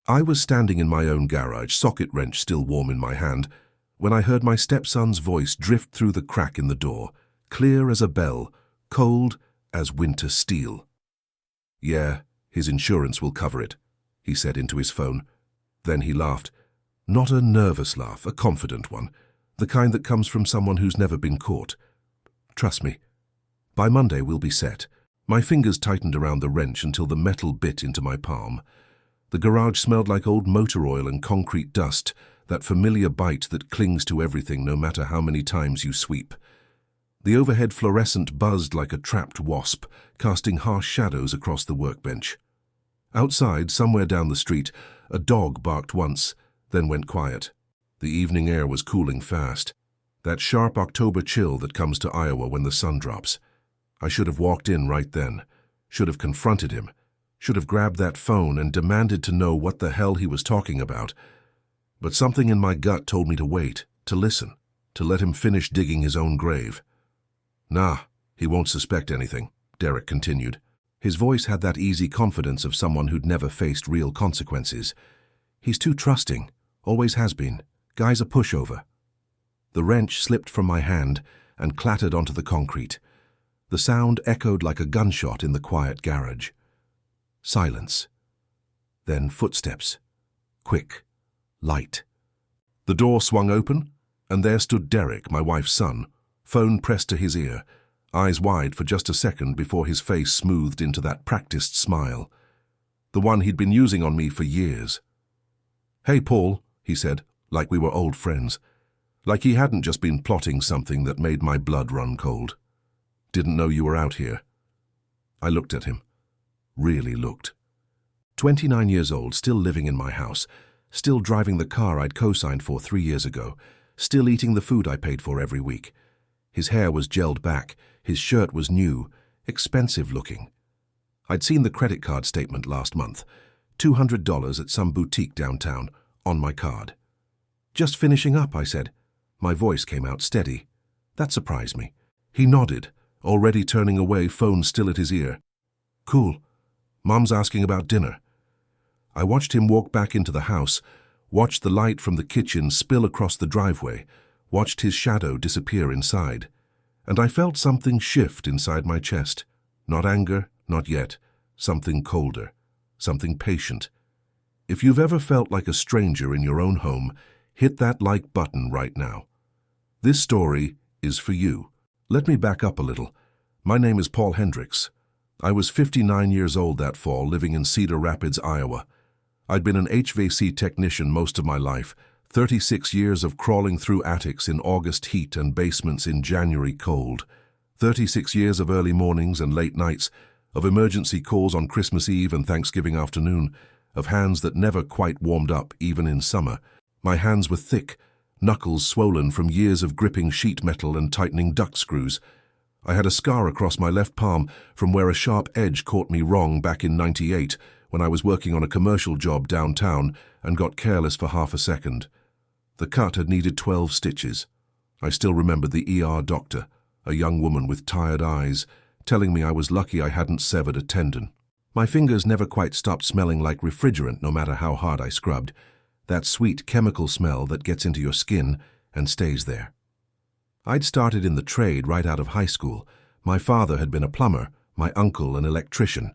I was standing in my own garage, socket wrench still warm in my hand, when I heard my stepson's voice drift through the crack in the door, clear as a bell, cold as winter steel. "Yeah, his insurance will cover it," he said into his phone. Then he laughed. Not a nervous laugh, a confident one, the kind that comes from someone who's never been caught. "Trust me. By Monday we'll be set." My fingers tightened around the wrench until the metal bit into my palm. The garage smelled like old motor oil and concrete dust, that familiar bite that clings to everything no matter how many times you sweep. The overhead fluorescent buzzed like a trapped wasp, casting harsh shadows across the workbench. Outside, somewhere down the street, a dog barked once, then went quiet. The evening air was cooling fast. That sharp October chill that comes to Iowa when the sun drops. I should have walked in right then, should have confronted him, should have grabbed that phone and demanded to know what the hell he was talking about. But something in my gut told me to wait, to listen, to let him finish digging his own grave. "Nah, he won't suspect anything," Derek continued. His voice had that easy confidence of someone who'd never faced real consequences. "He's too trusting, always has been. Guy's a pushover." The wrench slipped from my hand and clattered onto the concrete. The sound echoed like a gunshot in the quiet garage. Silence. Then footsteps. Quick. Light. The door swung open, and there stood Derek, my wife's son, phone pressed to his ear, eyes wide for just a second before his face smoothed into that practiced smile. The one he'd been using on me for years. "Hey, Paul," he said, like we were old friends. Like he hadn't just been plotting something that made my blood run cold. "Didn't know you were out here." I looked at him. Really looked. 29 years old, still living in my house, still driving the car I'd co-signed for 3 years ago, still eating the food I paid for every week. His hair was gelled back, his shirt was new, expensive looking. I'd seen the credit card statement last month, $200 at some boutique downtown, on my card. "Just finishing up," I said. My voice came out steady. That surprised me. He nodded, already turning away, phone still at his ear. "Cool. Mom's asking about dinner." I watched him walk back into the house, watched the light from the kitchen spill across the driveway, watched his shadow disappear inside, and I felt something shift inside my chest. Not anger, not yet. Something colder, something patient. If you've ever felt like a stranger in your own home, hit that like button right now. This story is for you. Let me back up a little. My name is Paul Hendricks. I was 59 years old that fall, living in Cedar Rapids, Iowa. I'd been an HVAC technician most of my life, 36 years of crawling through attics in August heat and basements in January cold, 36 years of early mornings and late nights, of emergency calls on Christmas Eve and Thanksgiving afternoon, of hands that never quite warmed up even in summer. My hands were thick, knuckles swollen from years of gripping sheet metal and tightening duct screws. I had a scar across my left palm from where a sharp edge caught me wrong back in '98 when I was working on a commercial job downtown and got careless for half a second. The cut had needed 12 stitches. I still remembered the ER doctor, a young woman with tired eyes, telling me I was lucky I hadn't severed a tendon. My fingers never quite stopped smelling like refrigerant no matter how hard I scrubbed, that sweet chemical smell that gets into your skin and stays there. I'd started in the trade right out of high school. My father had been a plumber, my uncle an electrician.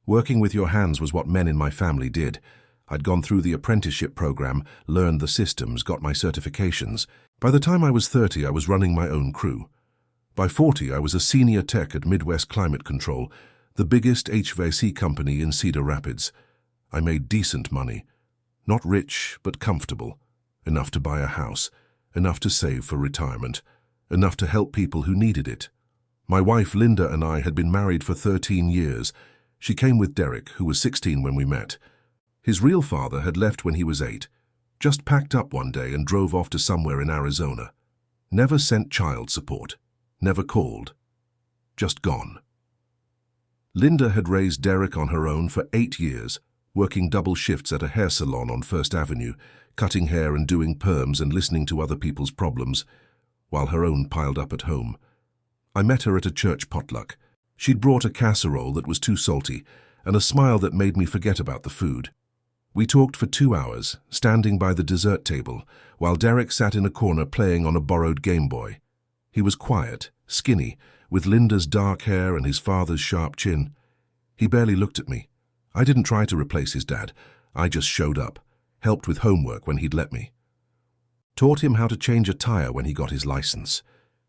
Working with your hands was what men in my family did. I'd gone through the apprenticeship program, learned the systems, got my certifications. By the time I was 30, I was running my own crew. By 40, I was a senior tech at Midwest Climate Control, the biggest HVAC company in Cedar Rapids. I made decent money. Not rich, but comfortable. Enough to buy a house, enough to save for retirement, enough to help people who needed it. My wife Linda and I had been married for 13 years. She came with Derek, who was 16 when we met. His real father had left when he was 8, just packed up one day and drove off to somewhere in Arizona. Never sent child support, never called, just gone. Linda had raised Derek on her own for 8 years, working double shifts at a hair salon on First Avenue, cutting hair and doing perms and listening to other people's problems, while her own piled up at home. I met her at a church potluck. She'd brought a casserole that was too salty and a smile that made me forget about the food. We talked for 2 hours, standing by the dessert table, while Derek sat in a corner playing on a borrowed Game Boy. He was quiet, skinny, with Linda's dark hair and his father's sharp chin. He barely looked at me. I didn't try to replace his dad. I just showed up, helped with homework when he'd let me. Taught him how to change a tire when he got his license.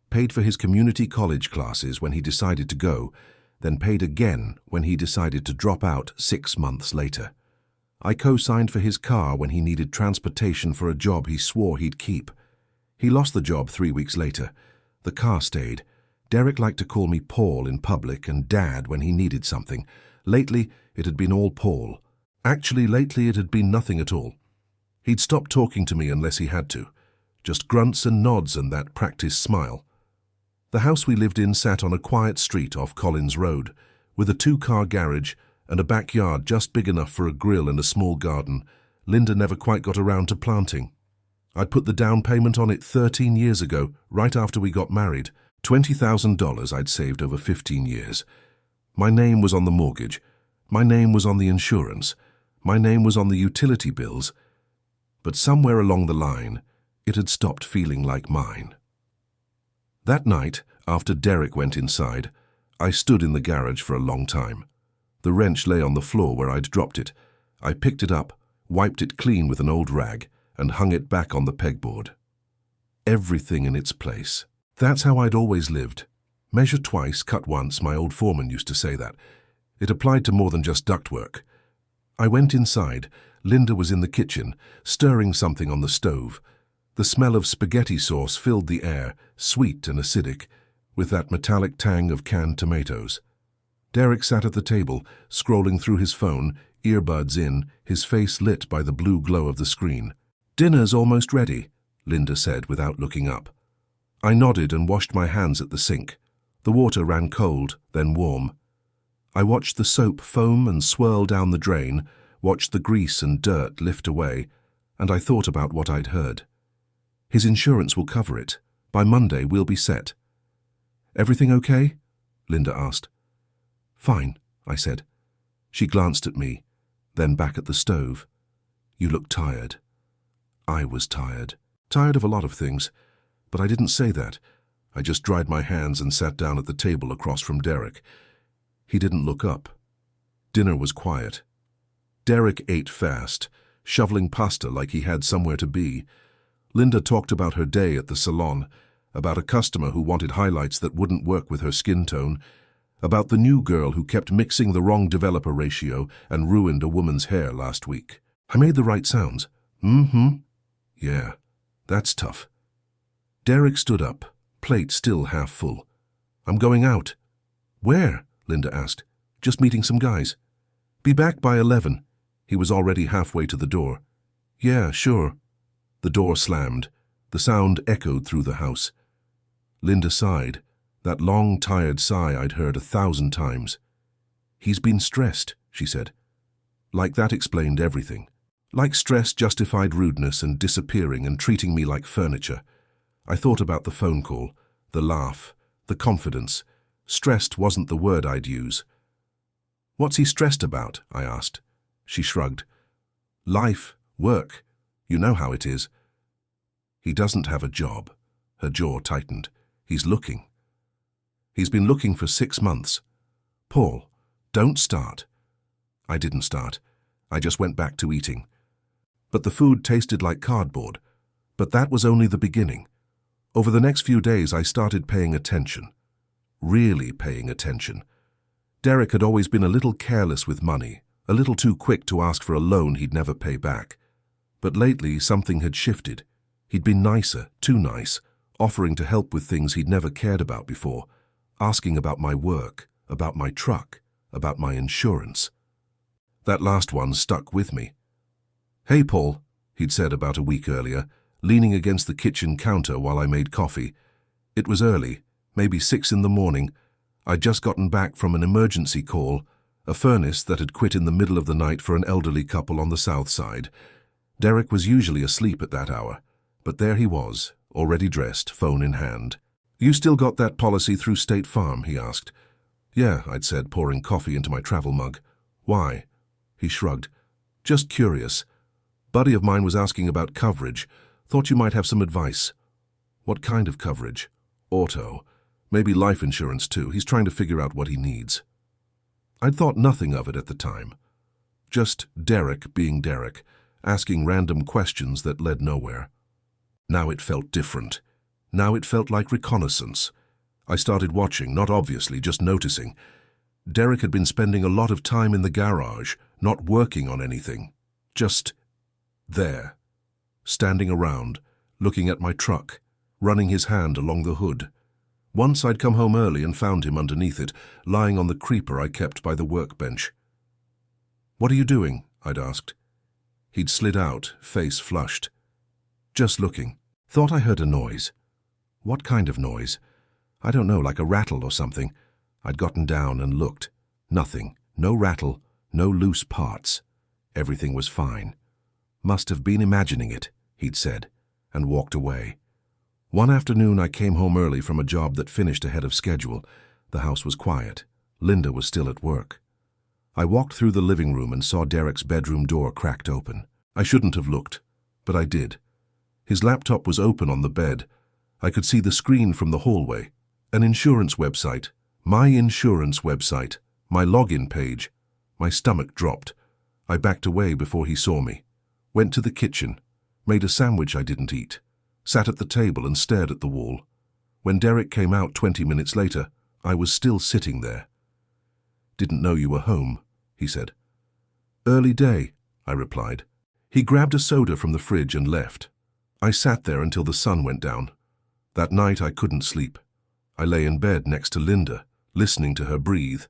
Paid for his community college classes when he decided to go, then paid again when he decided to drop out 6 months later. I co-signed for his car when he needed transportation for a job he swore he'd keep. He lost the job 3 weeks later. The car stayed. Derek liked to call me Paul in public and Dad when he needed something. Lately, it had been all Paul. Actually, lately it had been nothing at all. He'd stopped talking to me unless he had to. Just grunts and nods and that practiced smile. The house we lived in sat on a quiet street off Collins Road, with a 2-car garage and a backyard just big enough for a grill and a small garden. Linda never quite got around to planting. I'd put the down payment on it 13 years ago, right after we got married. $20,000 I'd saved over 15 years. My name was on the mortgage. My name was on the insurance. My name was on the utility bills. But somewhere along the line, it had stopped feeling like mine. That night, after Derek went inside, I stood in the garage for a long time. The wrench lay on the floor where I'd dropped it. I picked it up, wiped it clean with an old rag, and hung it back on the pegboard. Everything in its place. That's how I'd always lived. Measure twice, cut once, my old foreman used to say that. It applied to more than just ductwork. I went inside. Linda was in the kitchen, stirring something on the stove. The smell of spaghetti sauce filled the air, sweet and acidic, with that metallic tang of canned tomatoes. Derek sat at the table, scrolling through his phone, earbuds in, his face lit by the blue glow of the screen. "Dinner's almost ready," Linda said without looking up. I nodded and washed my hands at the sink. The water ran cold, then warm. I watched the soap foam and swirl down the drain, watched the grease and dirt lift away, and I thought about what I'd heard. His insurance will cover it. By Monday, we'll be set. "Everything okay?" Linda asked. "Fine," I said. She glanced at me, then back at the stove. "You look tired." I was tired. Tired of a lot of things. But I didn't say that. I just dried my hands and sat down at the table across from Derek. He didn't look up. Dinner was quiet. Derek ate fast, shoveling pasta like he had somewhere to be. Linda talked about her day at the salon, about a customer who wanted highlights that wouldn't work with her skin tone, about the new girl who kept mixing the wrong developer ratio and ruined a woman's hair last week. I made the right sounds. Mm-hmm. Yeah, that's tough. Derek stood up, plate still half full. "I'm going out." "Where?" Linda asked. "Just meeting some guys." "Be back by 11. He was already halfway to the door. "Yeah, sure." The door slammed. The sound echoed through the house. Linda sighed, that long, tired sigh I'd heard 1,000 times. "He's been stressed," she said. Like that explained everything. Like stress justified rudeness and disappearing and treating me like furniture. I thought about the phone call, the laugh, the confidence. Stressed wasn't the word I'd use. "What's he stressed about?" I asked. She shrugged. "Life, work. You know how it is." "He doesn't have a job." Her jaw tightened. "He's looking." "He's been looking for 6 months." "Paul, don't start." I didn't start. I just went back to eating. But the food tasted like cardboard. But that was only the beginning. Over the next few days, I started paying attention. Really paying attention. Derek had always been a little careless with money, a little too quick to ask for a loan he'd never pay back. But lately, something had shifted. He'd been nicer, too nice, offering to help with things he'd never cared about before, asking about my work, about my truck, about my insurance. That last one stuck with me. "Hey, Paul," he'd said about a week earlier, leaning against the kitchen counter while I made coffee. It was early, maybe 6 in the morning. I'd just gotten back from an emergency call, a furnace that had quit in the middle of the night for an elderly couple on the south side. Derek was usually asleep at that hour, but there he was, already dressed, phone in hand. "You still got that policy through State Farm?" he asked. "Yeah," I'd said, pouring coffee into my travel mug. "Why?" He shrugged. Just curious. Buddy of mine was asking about coverage. Thought you might have some advice. What kind of coverage? Auto. Maybe life insurance too. He's trying to figure out what he needs. I'd thought nothing of it at the time. Just Derek being Derek, asking random questions that led nowhere. Now it felt different. Now it felt like reconnaissance. I started watching, not obviously, just noticing. Derek had been spending a lot of time in the garage, not working on anything. Just there, standing around, looking at my truck, running his hand along the hood. Once I'd come home early and found him underneath it, lying on the creeper I kept by the workbench. "What are you doing?" I'd asked. He'd slid out, face flushed. "Just looking. Thought I heard a noise." "What kind of noise?" "I don't know, like a rattle or something." I'd gotten down and looked. Nothing. No rattle, no loose parts. Everything was fine. "Must have been imagining it," he'd said, and walked away. One afternoon I came home early from a job that finished ahead of schedule. The house was quiet. Linda was still at work. I walked through the living room and saw Derek's bedroom door cracked open. I shouldn't have looked, but I did. His laptop was open on the bed. I could see the screen from the hallway. An insurance website. My insurance website. My login page. My stomach dropped. I backed away before he saw me. Went to the kitchen. Made a sandwich I didn't eat. Sat at the table and stared at the wall. When Derek came out 20 minutes later, I was still sitting there. "Didn't know you were home," he said. "Early day," I replied. He grabbed a soda from the fridge and left. I sat there until the sun went down. That night I couldn't sleep. I lay in bed next to Linda, listening to her breathe,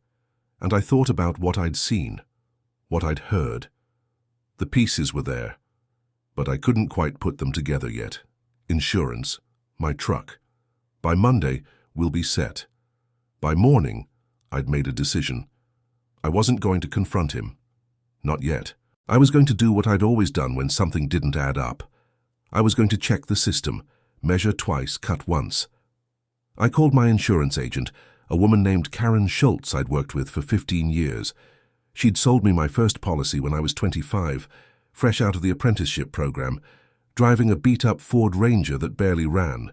and I thought about what I'd seen, what I'd heard. The pieces were there, but I couldn't quite put them together yet. Insurance, my truck. By Monday, we'll be set. By morning, I'd made a decision. I wasn't going to confront him. Not yet. I was going to do what I'd always done when something didn't add up. I was going to check the system, measure twice, cut once. I called my insurance agent, a woman named Karen Schultz I'd worked with for 15 years. She'd sold me my first policy when I was 25, fresh out of the apprenticeship program, driving a beat-up Ford Ranger that barely ran.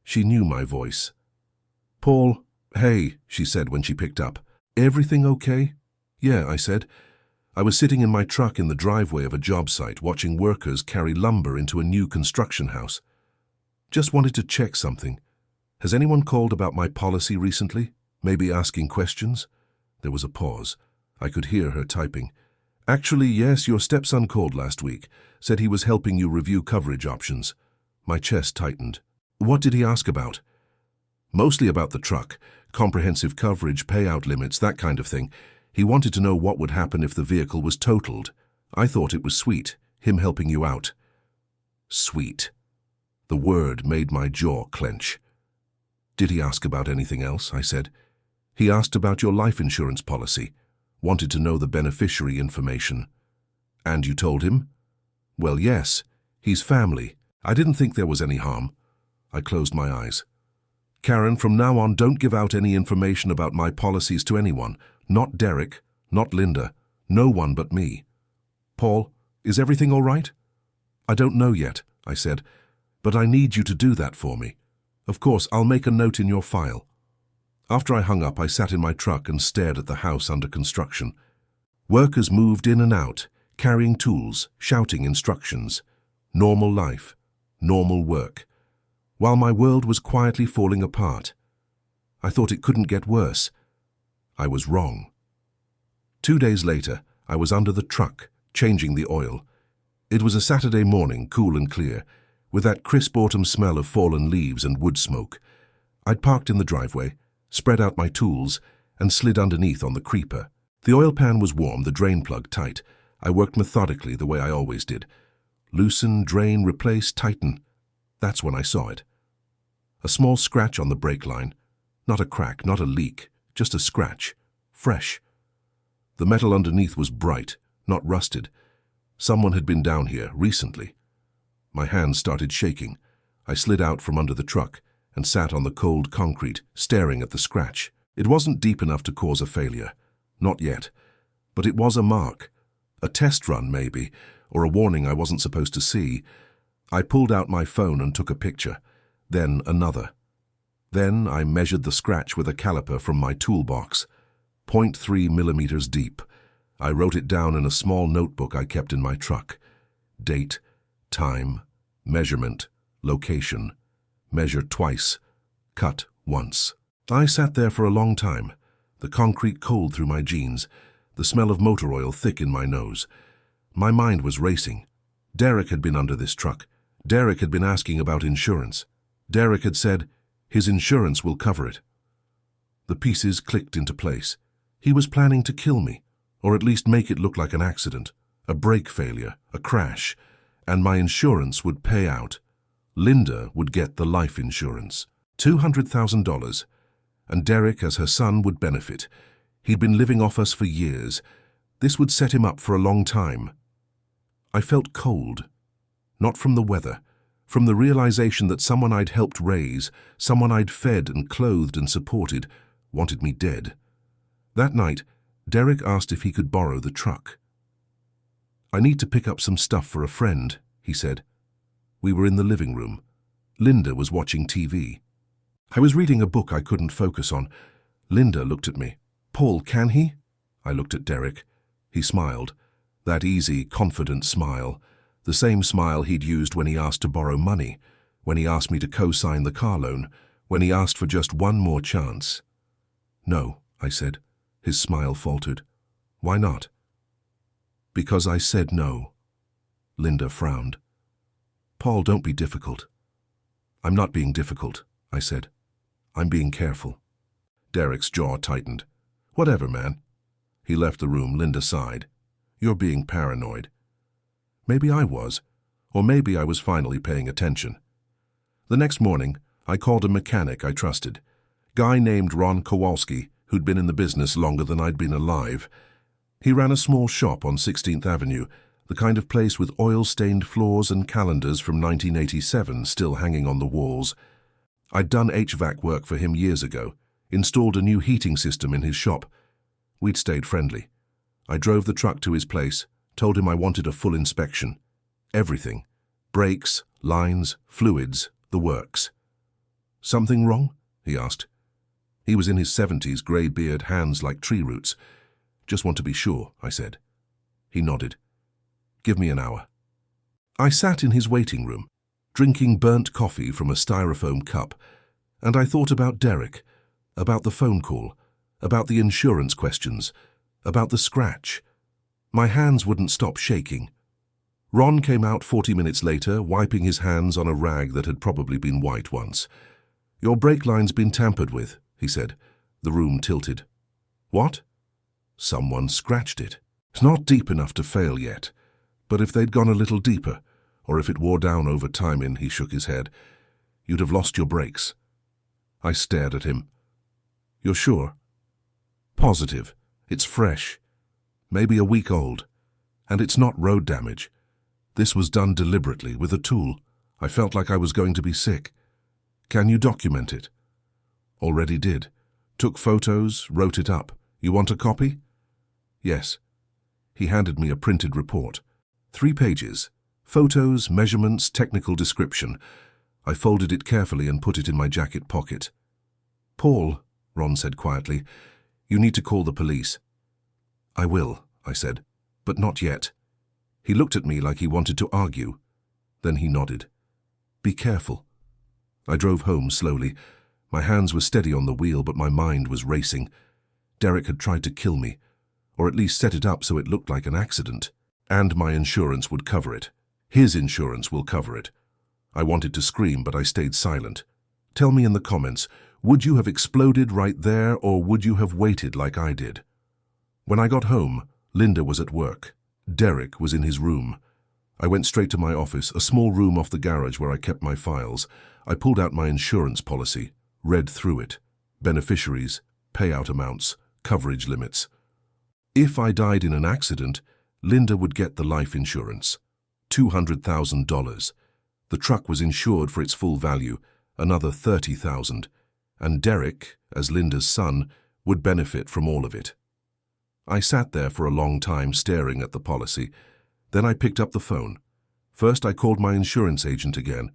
She knew my voice. "Paul, hey," she said when she picked up. "Everything okay?" "Yeah," I said. I was sitting in my truck in the driveway of a job site watching workers carry lumber into a new construction house. "Just wanted to check something. Has anyone called about my policy recently? Maybe asking questions?" There was a pause. I could hear her typing. "Actually, yes, your stepson called last week. Said he was helping you review coverage options." My chest tightened. "What did he ask about?" "Mostly about the truck. Comprehensive coverage, payout limits, that kind of thing. He wanted to know what would happen if the vehicle was totaled. I thought it was sweet, him helping you out." Sweet. The word made my jaw clench. "Did he ask about anything else?" I said. "He asked about your life insurance policy. Wanted to know the beneficiary information." "And you told him?" "Well, yes. He's family. I didn't think there was any harm." I closed my eyes. "Karen, from now on, don't give out any information about my policies to anyone. Not Derek, not Linda, no one but me." "Paul, is everything all right?" "I don't know yet," I said, "but I need you to do that for me. Of course, I'll make a note in your file." After I hung up, I sat in my truck and stared at the house under construction. Workers moved in and out, carrying tools, shouting instructions. Normal life, normal work. While my world was quietly falling apart. I thought it couldn't get worse. I was wrong. 2 days later, I was under the truck, changing the oil. It was a Saturday morning, cool and clear, with that crisp autumn smell of fallen leaves and wood smoke. I'd parked in the driveway, spread out my tools, and slid underneath on the creeper. The oil pan was warm, the drain plug tight. I worked methodically the way I always did. Loosen, drain, replace, tighten. That's when I saw it. A small scratch on the brake line. Not a crack, not a leak, just a scratch. Fresh. The metal underneath was bright, not rusted. Someone had been down here recently. My hands started shaking. I slid out from under the truck and sat on the cold concrete, staring at the scratch. It wasn't deep enough to cause a failure. Not yet. But it was a mark. A test run, maybe, or a warning I wasn't supposed to see. I pulled out my phone and took a picture, then another. Then I measured the scratch with a caliper from my toolbox, 0.3 millimeters deep. I wrote it down in a small notebook I kept in my truck. Date, time, measurement, location. Measure twice, cut once. I sat there for a long time, the concrete cold through my jeans, the smell of motor oil thick in my nose. My mind was racing. Derek had been under this truck. Derek had been asking about insurance. Derek had said, his insurance will cover it. The pieces clicked into place. He was planning to kill me, or at least make it look like an accident, a brake failure, a crash, and my insurance would pay out. Linda would get the life insurance, $200,000, and Derek, as her son, would benefit. He'd been living off us for years. This would set him up for a long time. I felt cold, not from the weather, from the realization that someone I'd helped raise, someone I'd fed and clothed and supported, wanted me dead. That night, Derek asked if he could borrow the truck. I need to pick up some stuff for a friend, he said. We were in the living room. Linda was watching TV. I was reading a book I couldn't focus on. Linda looked at me. Paul, can he? I looked at Derek. He smiled. That easy, confident smile. The same smile he'd used when he asked to borrow money, when he asked me to co-sign the car loan, when he asked for just one more chance. No, I said. His smile faltered. Why not? Because I said no. Linda frowned. Paul, don't be difficult. I'm not being difficult, I said. I'm being careful. Derek's jaw tightened. Whatever, man. He left the room. Linda sighed. You're being paranoid. Maybe I was, or maybe I was finally paying attention. The next morning, I called a mechanic I trusted. Guy named Ron Kowalski, who'd been in the business longer than I'd been alive. He ran a small shop on 16th Avenue, the kind of place with oil-stained floors and calendars from 1987 still hanging on the walls. I'd done HVAC work for him years ago, installed a new heating system in his shop. We'd stayed friendly. I drove the truck to his place, told him I wanted a full inspection. Everything. Brakes, lines, fluids, the works. Something wrong? He asked. He was in his 70s, grey beard, hands like tree roots. Just want to be sure, I said. He nodded. Give me an hour. I sat in his waiting room, drinking burnt coffee from a styrofoam cup, and I thought about Derek, about the phone call, about the insurance questions, about the scratch. My hands wouldn't stop shaking. Ron came out 40 minutes later, wiping his hands on a rag that had probably been white once. Your brake line's been tampered with, he said. The room tilted. What? Someone scratched it. It's not deep enough to fail yet. But if they'd gone a little deeper, or if it wore down over time he shook his head, you'd have lost your brakes. I stared at him. You're sure? Positive. It's fresh. Maybe a week old. And it's not road damage. This was done deliberately, with a tool. I felt like I was going to be sick. Can you document it? Already did. Took photos, wrote it up. You want a copy? Yes. He handed me a printed report. 3 pages. Photos, measurements, technical description. I folded it carefully and put it in my jacket pocket. Paul, Ron said quietly, you need to call the police. I will, I said, but not yet. He looked at me like he wanted to argue. Then he nodded. Be careful. I drove home slowly. My hands were steady on the wheel, but my mind was racing. Derek had tried to kill me, or at least set it up so it looked like an accident. And my insurance would cover it. His insurance will cover it. I wanted to scream, but I stayed silent. Tell me in the comments, would you have exploded right there, or would you have waited like I did? When I got home, Linda was at work. Derek was in his room. I went straight to my office, a small room off the garage where I kept my files. I pulled out my insurance policy, read through it. Beneficiaries, payout amounts, coverage limits. If I died in an accident, Linda would get the life insurance, $200,000. The truck was insured for its full value, another $30,000, and Derek, as Linda's son, would benefit from all of it. I sat there for a long time staring at the policy. Then I picked up the phone. First, I called my insurance agent again.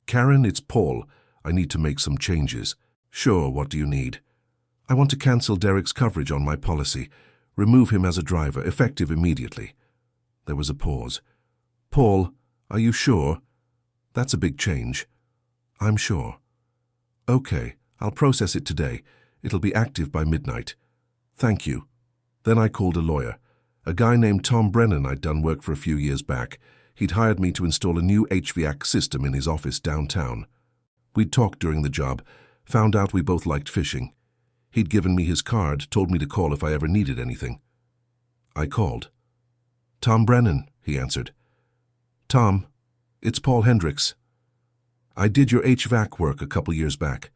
"Karen, it's Paul. I need to make some changes." "Sure, what do you need?" "I want to cancel Derek's coverage on my policy. Remove him as a driver, effective immediately." There was a pause. "Paul, are you sure? That's a big change." "I'm sure." "Okay, I'll process it today. It'll be active by midnight." "Thank you." Then I called a lawyer. A guy named Tom Brennan I'd done work for a few years back. He'd hired me to install a new HVAC system in his office downtown. We'd talked during the job, found out we both liked fishing. He'd given me his card, told me to call if I ever needed anything. I called. "Tom Brennan," he answered. "Tom, it's Paul Hendricks. I did your HVAC work a couple years back."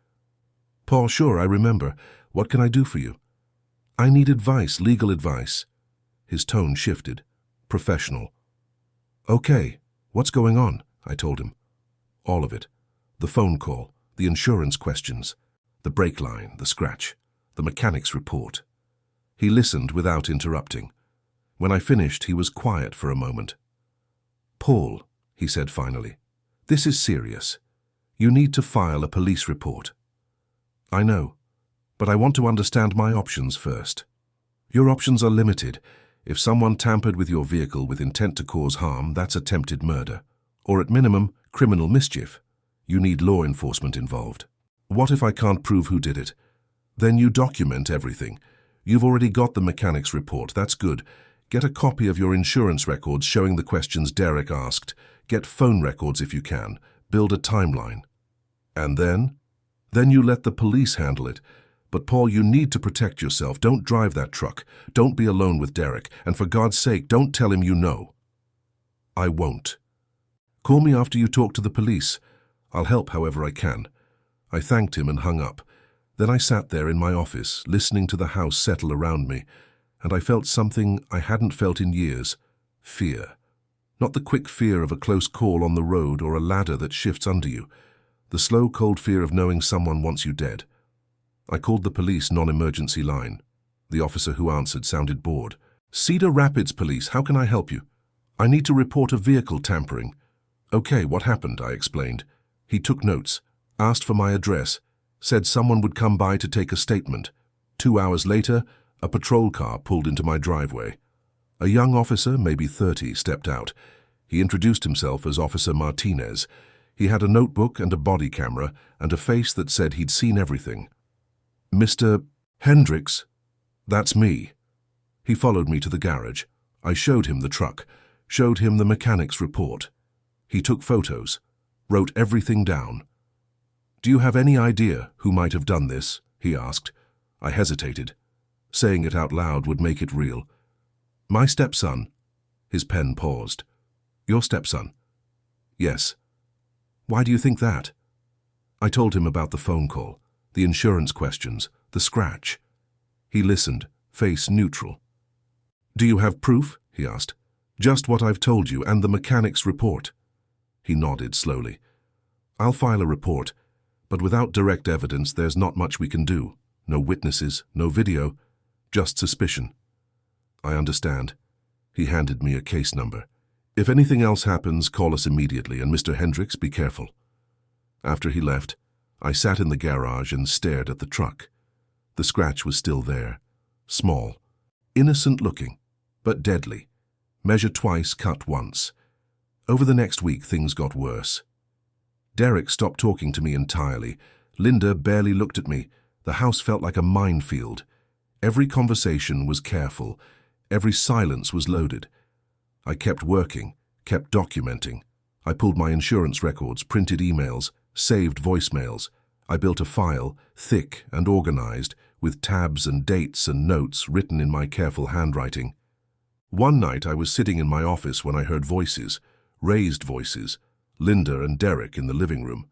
"Paul, sure, I remember. What can I do for you?" "I need advice, legal advice." His tone shifted. Professional. "Okay, what's going on?" I told him. All of it. The phone call, the insurance questions, the brake line, the scratch, the mechanic's report. He listened without interrupting. When I finished, he was quiet for a moment. "Paul," he said finally, "this is serious. You need to file a police report." "I know, but I want to understand my options first." "Your options are limited. If someone tampered with your vehicle with intent to cause harm, that's attempted murder, or at minimum, criminal mischief. You need law enforcement involved." "What if I can't prove who did it?" "Then you document everything. You've already got the mechanic's report, that's good. Get a copy of your insurance records showing the questions Derek asked. Get phone records if you can. Build a timeline." "And then?" "Then you let the police handle it. But Paul, you need to protect yourself. Don't drive that truck. Don't be alone with Derek. And for God's sake, don't tell him you know." "I won't." "Call me after you talk to the police. I'll help however I can." I thanked him and hung up. Then I sat there in my office, listening to the house settle around me, and I felt something I hadn't felt in years. Fear. Not the quick fear of a close call on the road or a ladder that shifts under you. The slow, cold fear of knowing someone wants you dead. I called the police non-emergency line. The officer who answered sounded bored. "Cedar Rapids Police, how can I help you?" "I need to report a vehicle tampering." "Okay, what happened?" I explained. He took notes, asked for my address, said someone would come by to take a statement. 2 hours later, a patrol car pulled into my driveway. A young officer, maybe 30, stepped out. He introduced himself as Officer Martinez. He had a notebook and a body camera and a face that said he'd seen everything. "Mr. Hendricks?" "That's me." He followed me to the garage. I showed him the truck, showed him the mechanic's report. He took photos, wrote everything down. "Do you have any idea who might have done this?" he asked. I hesitated. Saying it out loud would make it real. "My stepson." His pen paused. "Your stepson?" "Yes." "Why do you think that?" I told him about the phone call, the insurance questions, the scratch. He listened, face neutral. "Do you have proof?" he asked. "Just what I've told you and the mechanic's report." He nodded slowly. "I'll file a report, but without direct evidence there's not much we can do. No witnesses, no video, just suspicion." "I understand." He handed me a case number. "If anything else happens, call us immediately, and Mr. Hendricks, be careful." After he left, I sat in the garage and stared at the truck. The scratch was still there. Small. Innocent looking, but deadly. Measure twice, cut once. Over the next week, things got worse. Derek stopped talking to me entirely. Linda barely looked at me. The house felt like a minefield. Every conversation was careful. Every silence was loaded. I kept working, kept documenting. I pulled my insurance records, printed emails, saved voicemails. I built a file, thick and organized, with tabs and dates and notes written in my careful handwriting. One night I was sitting in my office when I heard voices, raised voices, Linda and Derek in the living room.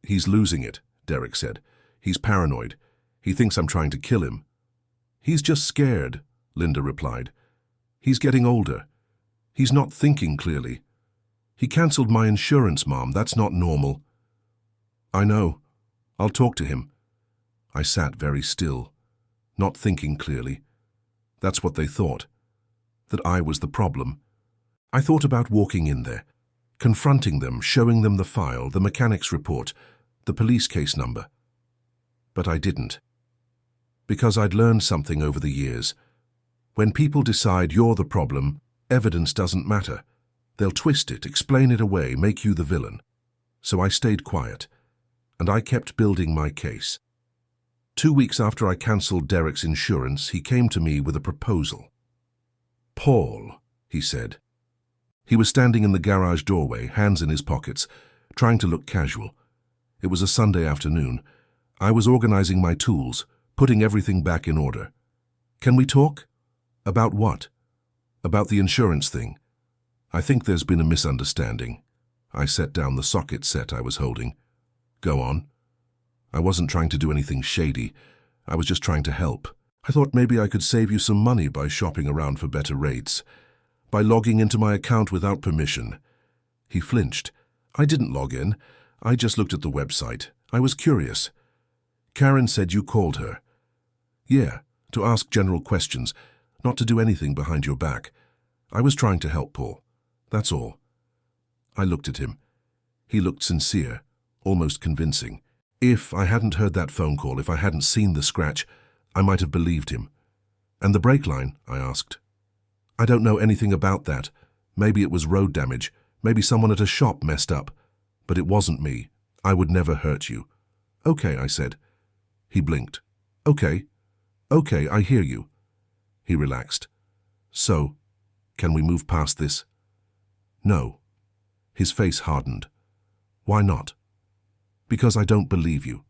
"He's losing it," Derek said. "He's paranoid. He thinks I'm trying to kill him." "He's just scared," Linda replied. "He's getting older. He's not thinking clearly. He cancelled my insurance, Mom. That's not normal." "I know. I'll talk to him." I sat very still, not thinking clearly. That's what they thought, that I was the problem. I thought about walking in there, confronting them, showing them the file, the mechanic's report, the police case number. But I didn't. Because I'd learned something over the years. When people decide you're the problem, evidence doesn't matter. They'll twist it, explain it away, make you the villain. So I stayed quiet, and I kept building my case. 2 weeks after I cancelled Derek's insurance, he came to me with a proposal. "Paul," he said. He was standing in the garage doorway, hands in his pockets, trying to look casual. It was a Sunday afternoon. I was organizing my tools, putting everything back in order. "Can we talk?" "About what?" "About the insurance thing. I think there's been a misunderstanding." I set down the socket set I was holding. "Go on." I wasn't trying to do anything shady. I was just trying to help. I thought maybe I could save you some money by shopping around for better rates, by logging into my account without permission. He flinched. "I didn't log in. I just looked at the website. I was curious." "Karen said you called her." "Yeah, to ask general questions, not to do anything behind your back. I was trying to help, Paul. That's all." I looked at him. He looked sincere, almost convincing. If I hadn't heard that phone call, if I hadn't seen the scratch, I might have believed him. "And the brake line?" I asked. "I don't know anything about that. Maybe it was road damage. Maybe someone at a shop messed up. But it wasn't me. I would never hurt you." "Okay," I said. He blinked. "Okay. Okay, I hear you." He relaxed. "So, can we move past this?" "No." His face hardened. "Why not?" "Because I don't believe you."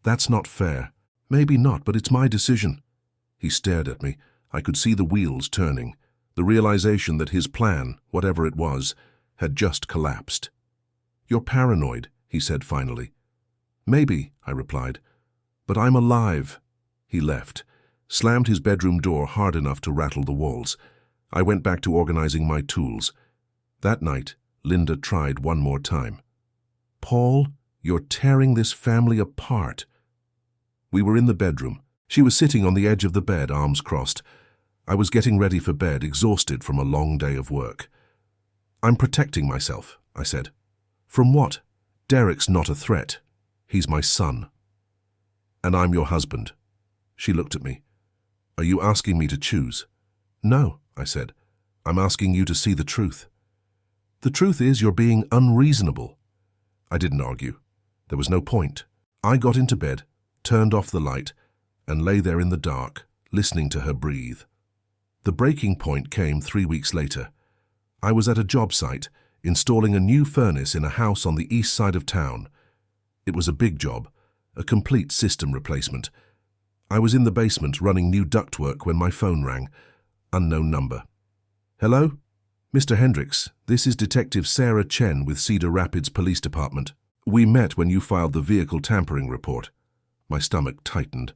"That's not fair." "Maybe not, but it's my decision." He stared at me. I could see the wheels turning, the realization that his plan, whatever it was, had just collapsed. "You're paranoid," he said finally. "Maybe," I replied, "but I'm alive." He left, slammed his bedroom door hard enough to rattle the walls. I went back to organizing my tools. That night, Linda tried one more time. "Paul, you're tearing this family apart." We were in the bedroom. She was sitting on the edge of the bed, arms crossed. I was getting ready for bed, exhausted from a long day of work. "I'm protecting myself," I said. "From what?" "Derek's not a threat. He's my son." "And I'm your husband." She looked at me. "Are you asking me to choose?" "No," I said. "I'm asking you to see the truth." "The truth is you're being unreasonable." I didn't argue. There was no point. I got into bed, turned off the light, and lay there in the dark, listening to her breathe. The breaking point came 3 weeks later. I was at a job site, installing a new furnace in a house on the east side of town. It was a big job, a complete system replacement. I was in the basement running new ductwork when my phone rang. Unknown number. "Hello? Mr. Hendricks, this is Detective Sarah Chen with Cedar Rapids Police Department. We met when you filed the vehicle tampering report." My stomach tightened.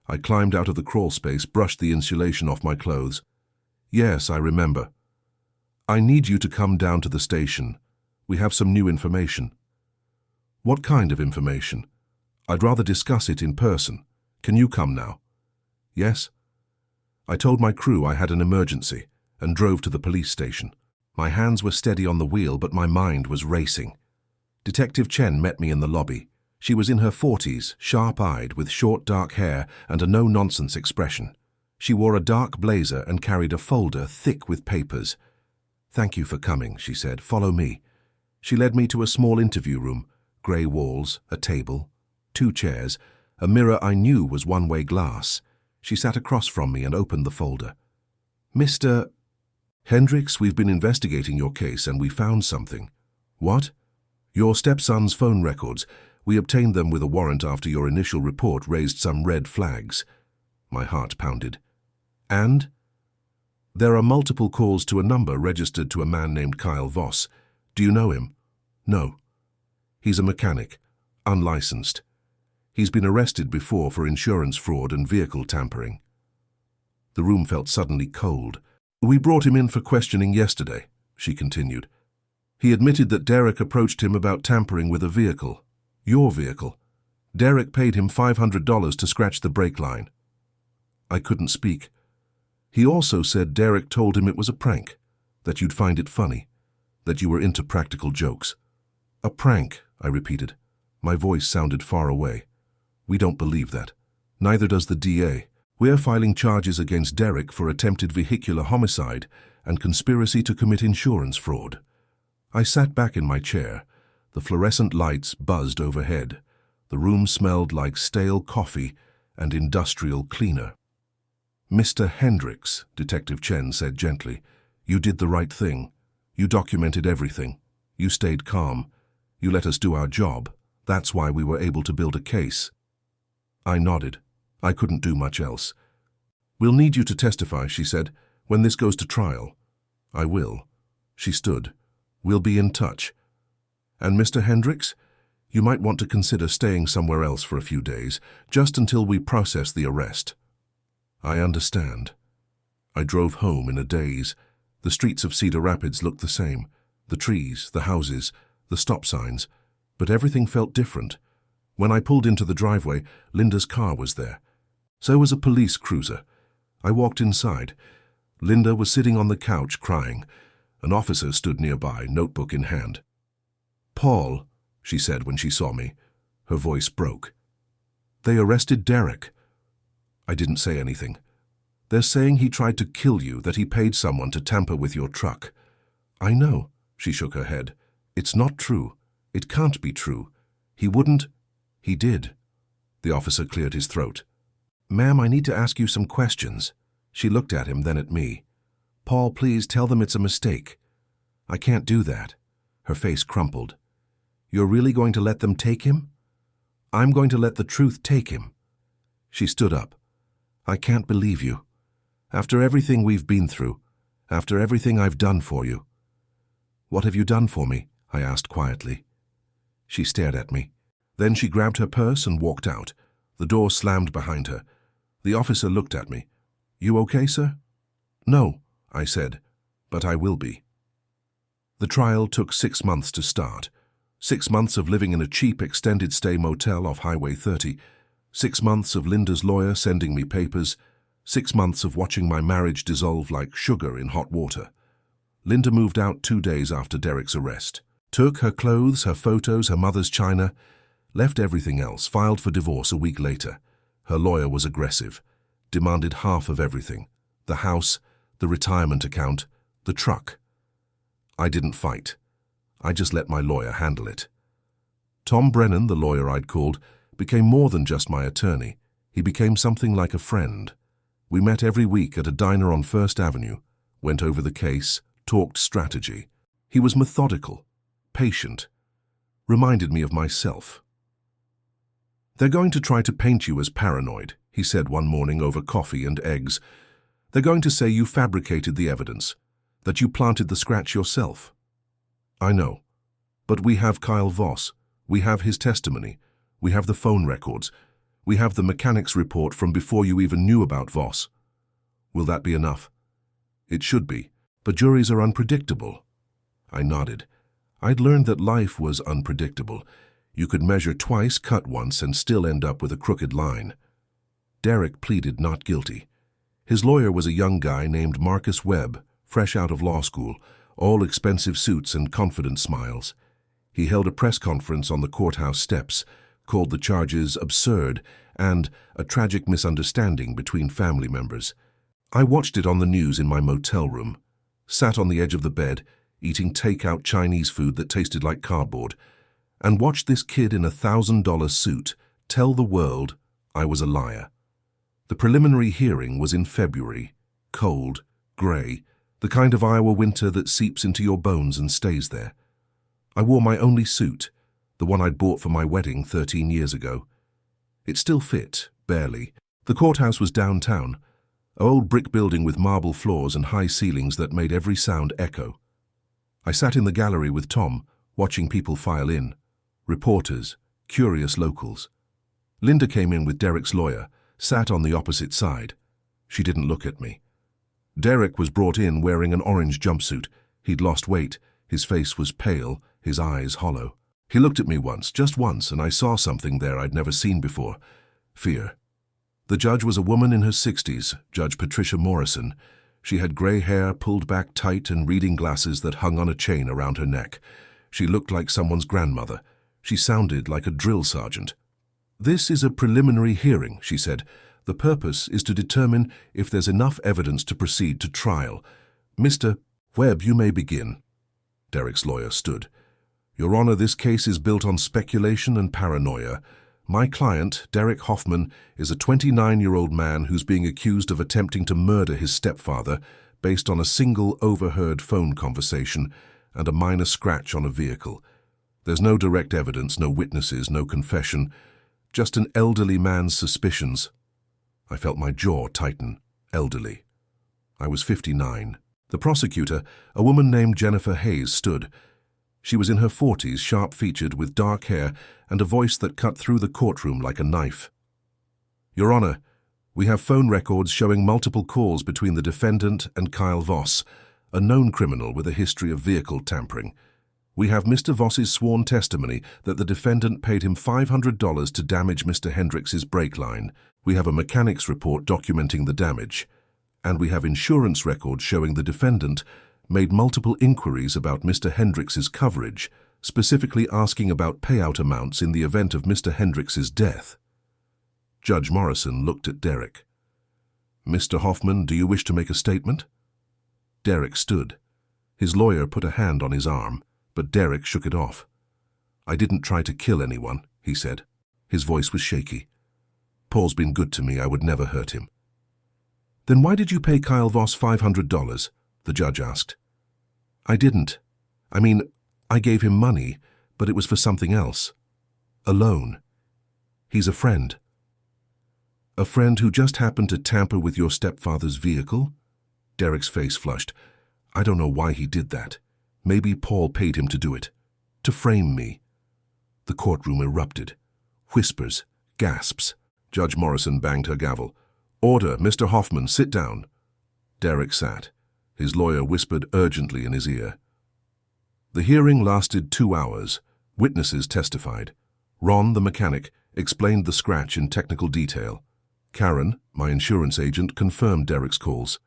I climbed out of the crawl space, brushed the insulation off my clothes. "Yes, I remember. I need you to come down to the station. We have some new information." "What kind of information?" "I'd rather discuss it in person. Can you come now?" "Yes." I told my crew I had an emergency and drove to the police station. My hands were steady on the wheel, but my mind was racing. Detective Chen met me in the lobby. She was in her 40s, sharp-eyed, with short dark hair and a no-nonsense expression. She wore a dark blazer and carried a folder thick with papers. "Thank you for coming," she said. "Follow me." She led me to a small interview room, grey walls, a table, 2 chairs, a mirror I knew was one-way glass. She sat across from me and opened the folder. "Mr. Hendricks, we've been investigating your case and we found something." "What?" "Your stepson's phone records. We obtained them with a warrant after your initial report raised some red flags." My heart pounded. "And?" "There are multiple calls to a number registered to a man named Kyle Voss. Do you know him?" "No." "He's a mechanic, unlicensed. He's been arrested before for insurance fraud and vehicle tampering." The room felt suddenly cold. "We brought him in for questioning yesterday," she continued. "He admitted that Derek approached him about tampering with a vehicle. Your vehicle. Derek paid him $500 to scratch the brake line." I couldn't speak. He also said Derek told him it was a prank, that you'd find it funny, that you were into practical jokes. A prank, I repeated. My voice sounded far away. We don't believe that. Neither does the DA. We're filing charges against Derek for attempted vehicular homicide and conspiracy to commit insurance fraud. I sat back in my chair. The fluorescent lights buzzed overhead. The room smelled like stale coffee and industrial cleaner. Mr. Hendricks, Detective Chen said gently, you did the right thing. You documented everything. You stayed calm. You let us do our job. That's why we were able to build a case. I nodded. I couldn't do much else. We'll need you to testify, she said, when this goes to trial. I will. She stood. We'll be in touch. And Mr. Hendricks, you might want to consider staying somewhere else for a few days, just until we process the arrest. I understand. I drove home in a daze. The streets of Cedar Rapids looked the same. The trees, the houses, the stop signs. But everything felt different. When I pulled into the driveway, Linda's car was there. So was a police cruiser. I walked inside. Linda was sitting on the couch crying. An officer stood nearby, notebook in hand. Paul, she said when she saw me. Her voice broke. They arrested Derek. I didn't say anything. They're saying he tried to kill you, that he paid someone to tamper with your truck. I know, she shook her head. It's not true. It can't be true. He wouldn't. He did. The officer cleared his throat. Ma'am, I need to ask you some questions. She looked at him, then at me. Paul, please tell them it's a mistake. I can't do that. Her face crumpled. You're really going to let them take him? I'm going to let the truth take him. She stood up. I can't believe you. After everything we've been through, after everything I've done for you. What have you done for me? I asked quietly. She stared at me. Then she grabbed her purse and walked out. The door slammed behind her. The officer looked at me. You okay, sir? No, I said, but I will be. The trial took 6 months to start. 6 months of living in a cheap extended-stay motel off Highway 30. 6 months of Linda's lawyer sending me papers. 6 months of watching my marriage dissolve like sugar in hot water. Linda moved out 2 days after Derek's arrest. Took her clothes, her photos, her mother's china, left everything else, filed for divorce a week later. Her lawyer was aggressive, demanded half of everything. The house, the retirement account, the truck. I didn't fight. I just let my lawyer handle it. Tom Brennan, the lawyer I'd called, became more than just my attorney. He became something like a friend. We met every week at a diner on First Avenue, went over the case, talked strategy. He was methodical, patient, reminded me of myself. They're going to try to paint you as paranoid, he said one morning over coffee and eggs. They're going to say you fabricated the evidence, that you planted the scratch yourself. I know, but we have Kyle Voss. We have his testimony. We have the phone records. We have the mechanic's report from before you even knew about Voss. Will that be enough? It should be, but juries are unpredictable. I nodded. I'd learned that life was unpredictable. You could measure twice, cut once, and still end up with a crooked line. Derek pleaded not guilty. His lawyer was a young guy named Marcus Webb, fresh out of law school, all expensive suits and confident smiles. He held a press conference on the courthouse steps, called the charges absurd and a tragic misunderstanding between family members. I watched it on the news in my motel room, sat on the edge of the bed, eating take-out Chinese food that tasted like cardboard, and watched this kid in a $1,000 suit tell the world I was a liar. The preliminary hearing was in February, cold, grey, the kind of Iowa winter that seeps into your bones and stays there. I wore my only suit, the one I'd bought for my wedding 13 years ago. It still fit, barely. The courthouse was downtown, an old brick building with marble floors and high ceilings that made every sound echo. I sat in the gallery with Tom, watching people file in. Reporters, curious locals. Linda came in with Derek's lawyer, sat on the opposite side. She didn't look at me. Derek was brought in wearing an orange jumpsuit. He'd lost weight. His face was pale, his eyes hollow. He looked at me once, just once, and I saw something there I'd never seen before. Fear. The judge was a woman in her 60s, Judge Patricia Morrison. She had grey hair pulled back tight and reading glasses that hung on a chain around her neck. She looked like someone's grandmother. She sounded like a drill sergeant. "This is a preliminary hearing," she said. "The purpose is to determine if there's enough evidence to proceed to trial. Mr. Webb, you may begin." Derek's lawyer stood. "Your Honor, this case is built on speculation and paranoia. My client, Derek Hoffman, is a 29-year-old man who's being accused of attempting to murder his stepfather based on a single overheard phone conversation and a minor scratch on a vehicle. There's no direct evidence, no witnesses, no confession, just an elderly man's suspicions." I felt my jaw tighten. Elderly. I was 59. The prosecutor, a woman named Jennifer Hayes, stood. She was in her 40s, sharp-featured, with dark hair and a voice that cut through the courtroom like a knife. "Your Honor, we have phone records showing multiple calls between the defendant and Kyle Voss, a known criminal with a history of vehicle tampering. We have Mr. Voss's sworn testimony that the defendant paid him $500 to damage Mr. Hendricks's brake line. We have a mechanic's report documenting the damage. And we have insurance records showing the defendant made multiple inquiries about Mr. Hendricks's coverage, specifically asking about payout amounts in the event of Mr. Hendricks's death." Judge Morrison looked at Derek. "Mr. Hoffman, do you wish to make a statement?" Derek stood. His lawyer put a hand on his arm, but Derek shook it off. "I didn't try to kill anyone," he said. His voice was shaky. "Paul's been good to me. I would never hurt him." "Then why did you pay Kyle Voss $500? The judge asked. "I didn't. I gave him money, but it was for something else. A loan. He's a friend." "A friend who just happened to tamper with your stepfather's vehicle?" Derek's face flushed. "I don't know why he did that. Maybe Paul paid him to do it. To frame me." The courtroom erupted. Whispers, gasps. Judge Morrison banged her gavel. "Order, Mr. Hoffman, sit down." Derek sat. His lawyer whispered urgently in his ear. The hearing lasted 2 hours. Witnesses testified. Ron, the mechanic, explained the scratch in technical detail. Karen, my insurance agent, confirmed Derek's calls.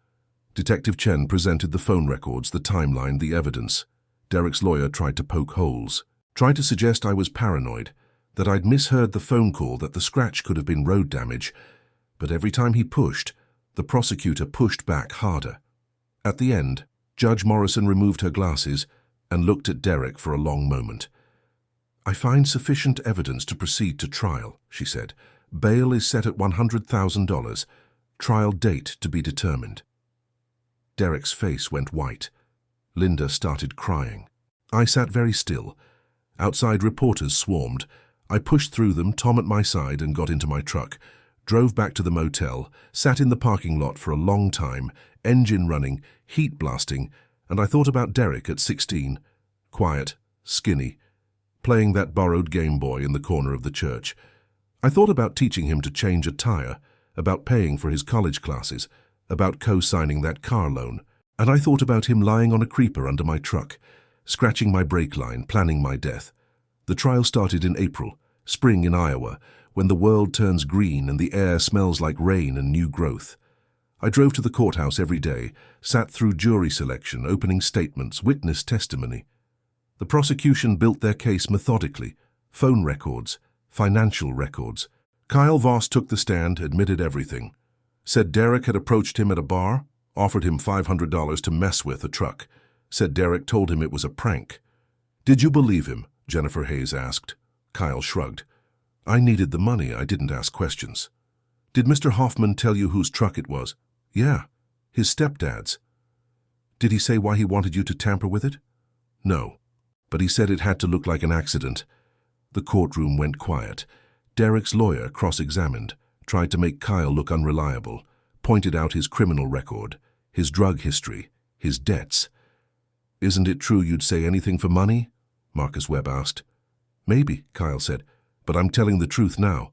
Detective Chen presented the phone records, the timeline, the evidence. Derek's lawyer tried to poke holes, tried to suggest I was paranoid, that I'd misheard the phone call, that the scratch could have been road damage. But every time he pushed, the prosecutor pushed back harder. At the end, Judge Morrison removed her glasses and looked at Derek for a long moment. "I find sufficient evidence to proceed to trial," she said. "Bail is set at $100,000. Trial date to be determined." Derek's face went white. Linda started crying. I sat very still. Outside, reporters swarmed. I pushed through them, Tom at my side, and got into my truck. Drove back to the motel, sat in the parking lot for a long time, engine running, heat blasting, and I thought about Derek at 16, quiet, skinny, playing that borrowed Game Boy in the corner of the church. I thought about teaching him to change a tire, about paying for his college classes, about co-signing that car loan, and I thought about him lying on a creeper under my truck, scratching my brake line, planning my death. The trial started in April, spring in Iowa, when the world turns green and the air smells like rain and new growth. I drove to the courthouse every day, sat through jury selection, opening statements, witness testimony. The prosecution built their case methodically, phone records, financial records. Kyle Voss took the stand, admitted everything. Said Derek had approached him at a bar, offered him $500 to mess with a truck. Said Derek told him it was a prank. "Did you believe him?" Jennifer Hayes asked. Kyle shrugged. "I needed the money. I didn't ask questions." "Did Mr. Hoffman tell you whose truck it was?" "Yeah, his stepdad's." "Did he say why he wanted you to tamper with it?" "No, but he said it had to look like an accident." The courtroom went quiet. Derek's lawyer cross-examined, tried to make Kyle look unreliable, pointed out his criminal record, his drug history, his debts. "Isn't it true you'd say anything for money?" Marcus Webb asked. "Maybe," Kyle said, "but I'm telling the truth now."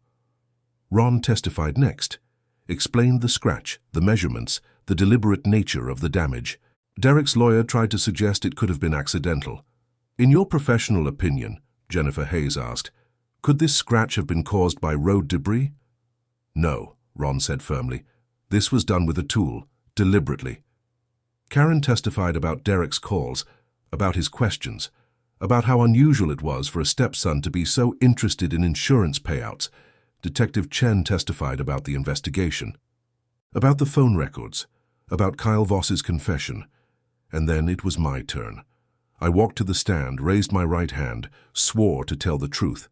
Ron testified next, explained the scratch, the measurements, the deliberate nature of the damage. Derek's lawyer tried to suggest it could have been accidental. "In your professional opinion," Jennifer Hayes asked, "could this scratch have been caused by road debris?" "No," Ron said firmly. This was done with a tool, deliberately. Karen testified about Derek's calls, about his questions, about how unusual it was for a stepson to be so interested in insurance payouts. Detective Chen testified about the investigation, about the phone records, about Kyle Voss's confession. And then it was my turn. I walked to the stand, raised my right hand, swore to tell the truth.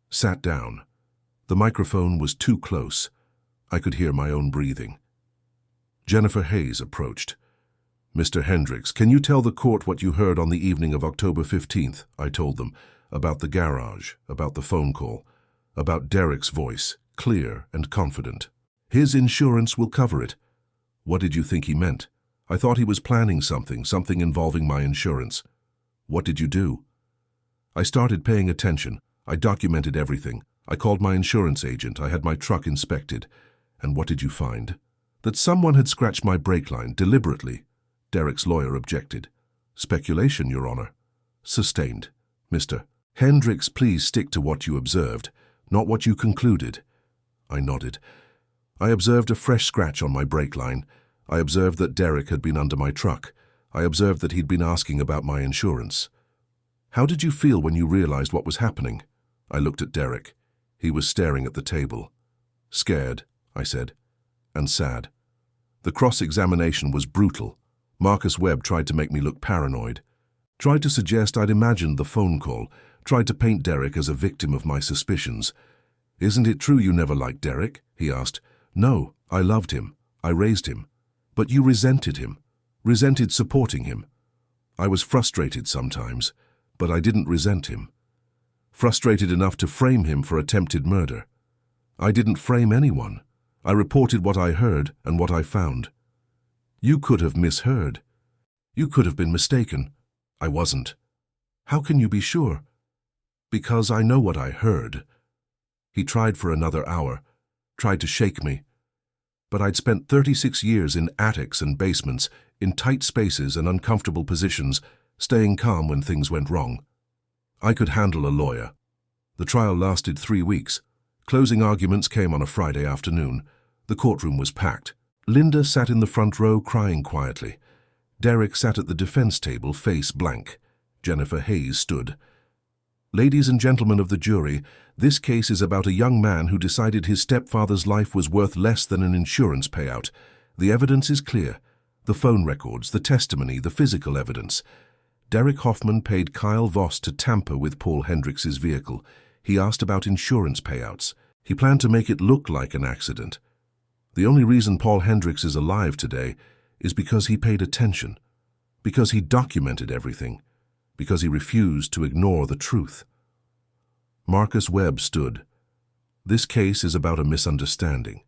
Sat down. The microphone was too close. I could hear my own breathing. Jennifer Hayes approached. "Mr. Hendricks, can you tell the court what you heard on the evening of October 15th, I told them, about the garage, about the phone call, about Derek's voice, clear and confident. His insurance will cover it. What did you think he meant? I thought he was planning something involving my insurance. What did you do? I started paying attention. I documented everything. I called my insurance agent. I had my truck inspected. And what did you find? That someone had scratched my brake line deliberately. Derek's lawyer objected. Speculation, Your Honor. Sustained. Mr. Hendricks, please stick to what you observed, not what you concluded. I nodded. I observed a fresh scratch on my brake line. I observed that Derek had been under my truck. I observed that he'd been asking about my insurance. How did you feel when you realized what was happening? I looked at Derek. He was staring at the table. Scared, I said, and sad. The cross-examination was brutal. Marcus Webb tried to make me look paranoid. Tried to suggest I'd imagined the phone call. Tried to paint Derek as a victim of my suspicions. Isn't it true you never liked Derek? He asked. No, I loved him. I raised him. But you resented him. Resented supporting him. I was frustrated sometimes, but I didn't resent him. Frustrated enough to frame him for attempted murder. I didn't frame anyone. I reported what I heard and what I found. You could have misheard. You could have been mistaken. I wasn't. How can you be sure? Because I know what I heard. He tried for another hour, tried to shake me. But I'd spent 36 years in attics and basements, in tight spaces and uncomfortable positions, staying calm when things went wrong. I could handle a lawyer. The trial lasted 3 weeks. Closing arguments came on a Friday afternoon. The courtroom was packed. Linda sat in the front row crying quietly. Derek sat at the defense table, face blank. Jennifer Hayes stood. Ladies and gentlemen of the jury, this case is about a young man who decided his stepfather's life was worth less than an insurance payout. The evidence is clear. The phone records, the testimony, the physical evidence. Derek Hoffman paid Kyle Voss to tamper with Paul Hendricks's vehicle. He asked about insurance payouts. He planned to make it look like an accident. The only reason Paul Hendricks is alive today is because he paid attention, because he documented everything, because he refused to ignore the truth. Marcus Webb stood. This case is about a misunderstanding,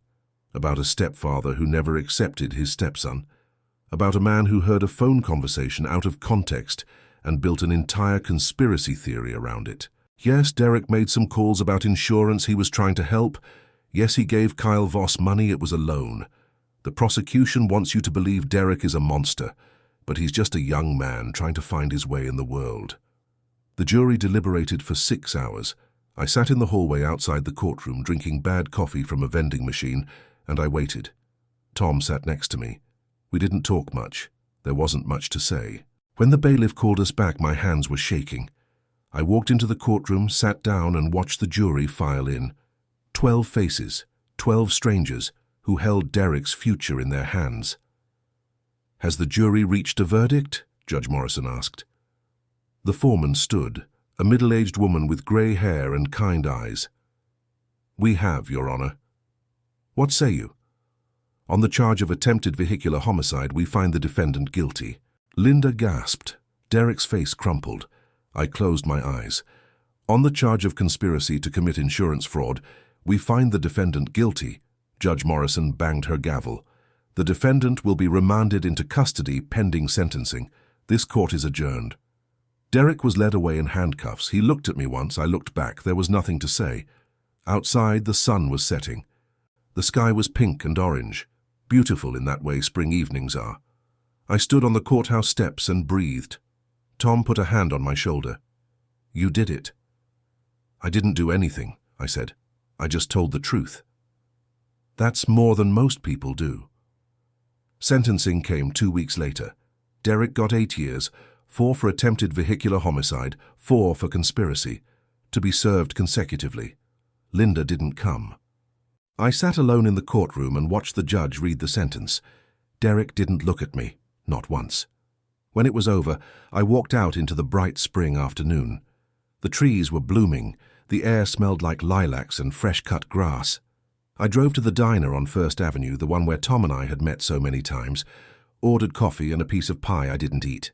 about a stepfather who never accepted his stepson, about a man who heard a phone conversation out of context and built an entire conspiracy theory around it. Yes, Derek made some calls about insurance. He was trying to help. Yes, he gave Kyle Voss money. It was a loan. The prosecution wants you to believe Derek is a monster, but he's just a young man trying to find his way in the world. The jury deliberated for 6 hours. I sat in the hallway outside the courtroom drinking bad coffee from a vending machine, and I waited. Tom sat next to me. We didn't talk much. There wasn't much to say. When the bailiff called us back, my hands were shaking. I walked into the courtroom, sat down, and watched the jury file in. 12 faces, 12 strangers, who held Derek's future in their hands. Has the jury reached a verdict? Judge Morrison asked. The foreman stood, a middle-aged woman with grey hair and kind eyes. We have, Your Honor. What say you? On the charge of attempted vehicular homicide, we find the defendant guilty. Linda gasped. Derek's face crumpled. I closed my eyes. On the charge of conspiracy to commit insurance fraud, we find the defendant guilty. Judge Morrison banged her gavel. The defendant will be remanded into custody pending sentencing. This court is adjourned. Derek was led away in handcuffs. He looked at me once. I looked back. There was nothing to say. Outside, the sun was setting. The sky was pink and orange, beautiful in that way spring evenings are. I stood on the courthouse steps and breathed. Tom put a hand on my shoulder. You did it. I didn't do anything, I said. I just told the truth. That's more than most people do. Sentencing came 2 weeks later. Derek got 8 years, 4 for attempted vehicular homicide, 4 for conspiracy, to be served consecutively. Linda didn't come. I sat alone in the courtroom and watched the judge read the sentence. Derek didn't look at me, not once. When it was over, I walked out into the bright spring afternoon. The trees were blooming, the air smelled like lilacs and fresh-cut grass. I drove to the diner on First Avenue, the one where Tom and I had met so many times, ordered coffee and a piece of pie I didn't eat.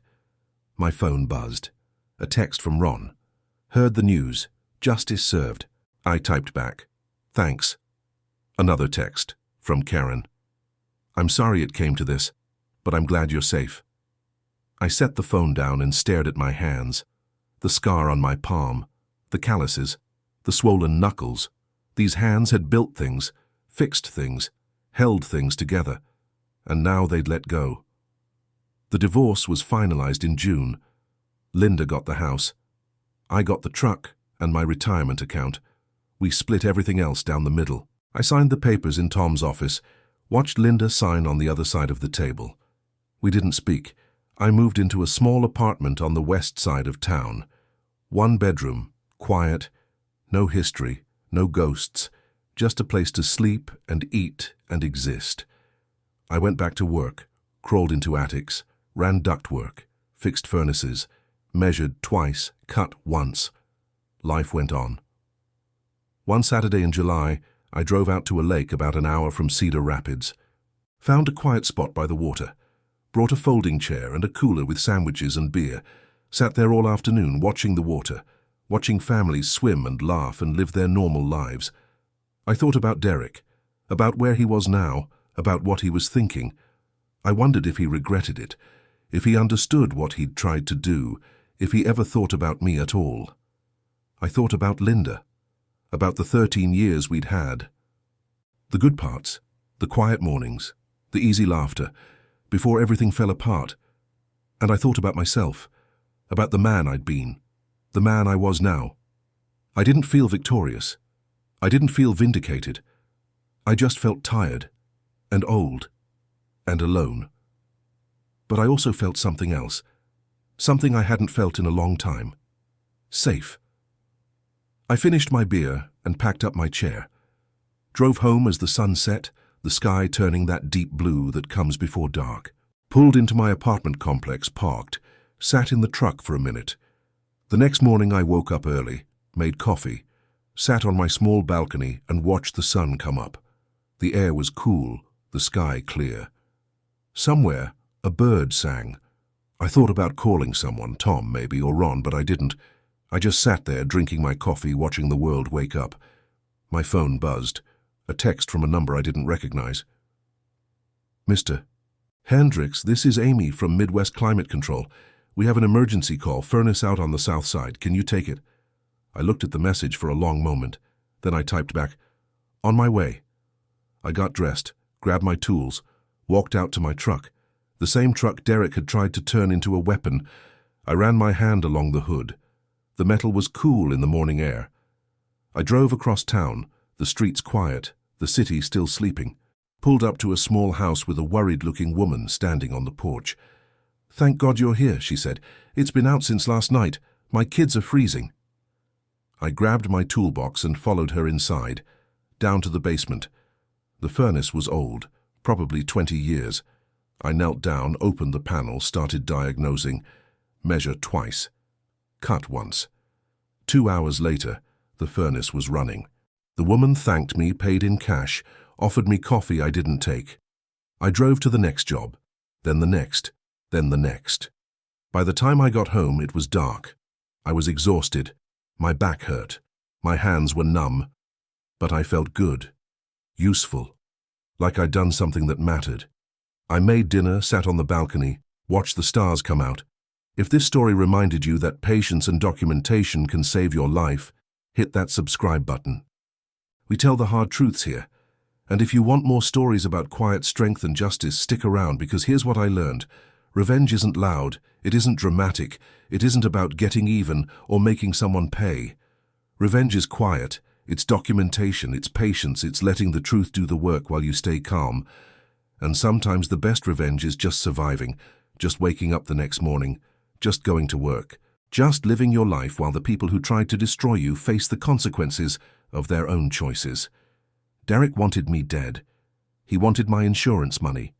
My phone buzzed. A text from Ron. Heard the news. Justice served. I typed back. Thanks. Another text from Karen. I'm sorry it came to this, but I'm glad you're safe. I set the phone down and stared at my hands. The scar on my palm, the calluses, the swollen knuckles. These hands had built things, fixed things, held things together, and now they'd let go. The divorce was finalized in June. Linda got the house. I got the truck and my retirement account. We split everything else down the middle. I signed the papers in Tom's office, watched Linda sign on the other side of the table. We didn't speak. I moved into a small apartment on the west side of town. 1 bedroom, quiet, no history, no ghosts, just a place to sleep and eat and exist. I went back to work, crawled into attics, ran ductwork, fixed furnaces, measured twice, cut once. Life went on. One Saturday in July, I drove out to a lake about an hour from Cedar Rapids. Found a quiet spot by the water. Brought a folding chair and a cooler with sandwiches and beer. Sat there all afternoon watching the water, watching families swim and laugh and live their normal lives. I thought about Derek, about where he was now, about what he was thinking. I wondered if he regretted it, if he understood what he'd tried to do, if he ever thought about me at all. I thought about Linda, about the 13 years we'd had. The good parts, the quiet mornings, the easy laughter, before everything fell apart. And I thought about myself, about the man I'd been, the man I was now. I didn't feel victorious. I didn't feel vindicated. I just felt tired, and old, and alone. But I also felt something else, something I hadn't felt in a long time. Safe. I finished my beer and packed up my chair. Drove home as the sun set, the sky turning that deep blue that comes before dark. Pulled into my apartment complex, parked, sat in the truck for a minute. The next morning I woke up early, made coffee, sat on my small balcony and watched the sun come up. The air was cool, the sky clear. Somewhere, a bird sang. I thought about calling someone, Tom maybe, or Ron, but I didn't. I just sat there drinking my coffee, watching the world wake up. My phone buzzed. A text from a number I didn't recognize. Mr. Hendricks, this is Amy from Midwest Climate Control. We have an emergency call, furnace out on the south side. Can you take it? I looked at the message for a long moment. Then I typed back, on my way. I got dressed, grabbed my tools, walked out to my truck. The same truck Derek had tried to turn into a weapon. I ran my hand along the hood. The metal was cool in the morning air. I drove across town, the streets quiet, the city still sleeping. Pulled up to a small house with a worried-looking woman standing on the porch. Thank God you're here, she said. It's been out since last night. My kids are freezing. I grabbed my toolbox and followed her inside, down to the basement. The furnace was old, probably 20 years. I knelt down, opened the panel, started diagnosing. Measure twice. Cut once. 2 hours later, the furnace was running. The woman thanked me, paid in cash, offered me coffee I didn't take. I drove to the next job, then the next, then the next. By the time I got home, it was dark. I was exhausted. My back hurt. My hands were numb. But I felt good, useful, like I'd done something that mattered. I made dinner, sat on the balcony, watched the stars come out. If this story reminded you that patience and documentation can save your life, hit that subscribe button. We tell the hard truths here. And if you want more stories about quiet strength and justice, stick around, because here's what I learned. Revenge isn't loud, it isn't dramatic, it isn't about getting even or making someone pay. Revenge is quiet, It's documentation, it's patience, it's letting the truth do the work while you stay calm. And sometimes the best revenge is just surviving, just waking up the next morning, just going to work, just living your life while the people who tried to destroy you face the consequences of their own choices. Derek wanted me dead. He wanted my insurance money.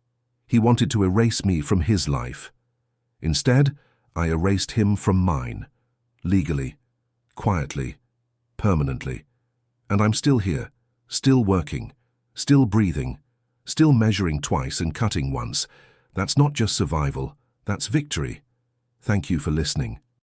He wanted to erase me from his life. Instead, I erased him from mine. Legally, quietly, permanently. And I'm still here, still working, still breathing, still measuring twice and cutting once. That's not just survival, that's victory. Thank you for listening.